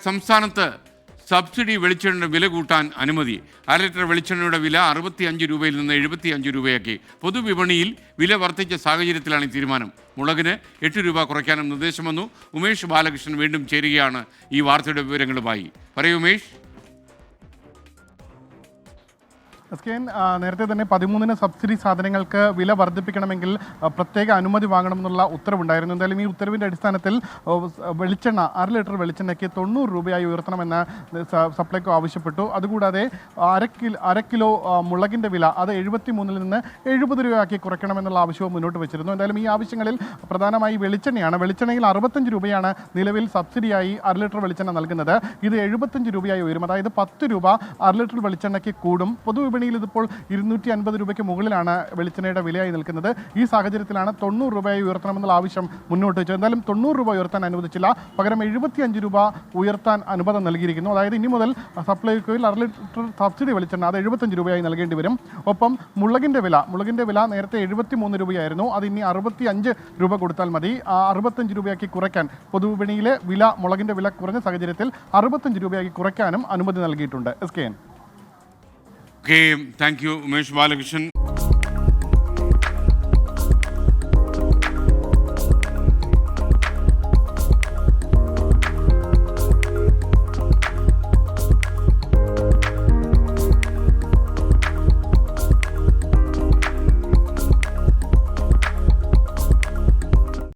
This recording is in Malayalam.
സംസ്ഥാനത്ത് സബ്സിഡി വെളിച്ചെണ്ണ വില കൂട്ടാൻ അനുമതി. 1 ലിറ്റർ വെളിച്ചെണ്ണയുടെ വില 65 രൂപയിൽ നിന്ന് 75 രൂപയാക്കി. പൊതുവിപണിയിൽ വില വർദ്ധിച്ച സാഹചര്യത്തിലാണ് ഈ തീരുമാനം. മുളകിന് 8 രൂപ കുറയ്ക്കാനും നിർദ്ദേശം വന്നു. ഉമേഷ് ബാലകൃഷ്ണൻ വീണ്ടും ചേരുകയാണ് ഈ വാർത്തയുടെ വിവരങ്ങളുമായി. പറയൂ ഉമേഷ്. നേരത്തെ തന്നെ 13 സബ്സിഡി സാധനങ്ങൾക്ക് വില വർദ്ധിപ്പിക്കണമെങ്കിൽ പ്രത്യേക അനുമതി വാങ്ങണമെന്നുള്ള ഉത്തരവുണ്ടായിരുന്നു. എന്തായാലും ഈ ഉത്തരവിൻ്റെ അടിസ്ഥാനത്തിൽ വെളിച്ചെണ്ണ 1/2 ലിറ്റർ വെളിച്ചെണ്ണയ്ക്ക് 90 രൂപയായി ഉയർത്തണമെന്ന് സപ്ലൈകോ ആവശ്യപ്പെട്ടു. അതുകൂടാതെ അര കിലോ മുളകിൻ്റെ വില അത് 73 നിന്ന് 70 രൂപയാക്കി കുറയ്ക്കണമെന്നുള്ള ആവശ്യവും മുന്നോട്ട് വെച്ചിരുന്നു. എന്തായാലും ഈ ആവശ്യങ്ങളിൽ പ്രധാനമായി വെളിച്ചെണ്ണയാണ്. വെളിച്ചെണ്ണയിൽ 65 രൂപയാണ് നിലവിൽ സബ്സിഡിയായി 1/2 ലിറ്റർ വെളിച്ചെണ്ണ നൽകുന്നത്. ഇത് 75 രൂപയായി ഉയരും. അതായത് 10 രൂപ 1/2 ലിറ്റർ വെളിച്ചെണ്ണയ്ക്ക് കൂടും. പൊതുവിപണി ഇതിപ്പോൾ 250 രൂപയ്ക്ക് മുകളിലാണ് വെളിച്ചെണ്ണയുടെ വിലയായി നിൽക്കുന്നത്. ഈ സാഹചര്യത്തിലാണ് 90 രൂപയായി ഉയർത്തണമെന്നുള്ള ആവശ്യം മുന്നോട്ട് വെച്ചത്. എന്തായാലും 90 രൂപ ഉയർത്താൻ അനുവദിച്ചില്ല. പകരം 75 രൂപ ഉയർത്താൻ അനുവാദം നൽകിയിരിക്കുന്നു. അതായത് ഇനി മുതൽ സപ്ലൈകോയിൽ 1/2 ലിറ്റർ സബ്സിഡി വെളിച്ചെണ്ണ അത് 75 രൂപയായി നൽകേണ്ടി വരും. ഒപ്പം മുളകിൻ്റെ വില നേരത്തെ 73 രൂപയായിരുന്നു. അത് ഇനി 65 രൂപ കൊടുത്താൽ മതി. 65 രൂപയാക്കി കുറയ്ക്കാൻ പൊതുവിപണിയിലെ മുളകിൻ്റെ വില കുറഞ്ഞ സാഹചര്യത്തിൽ 65 രൂപയാക്കി കുറയ്ക്കാനും അനുമതി നൽകിയിട്ടുണ്ട്. Okay, thank you, Umesh Balakrishnan.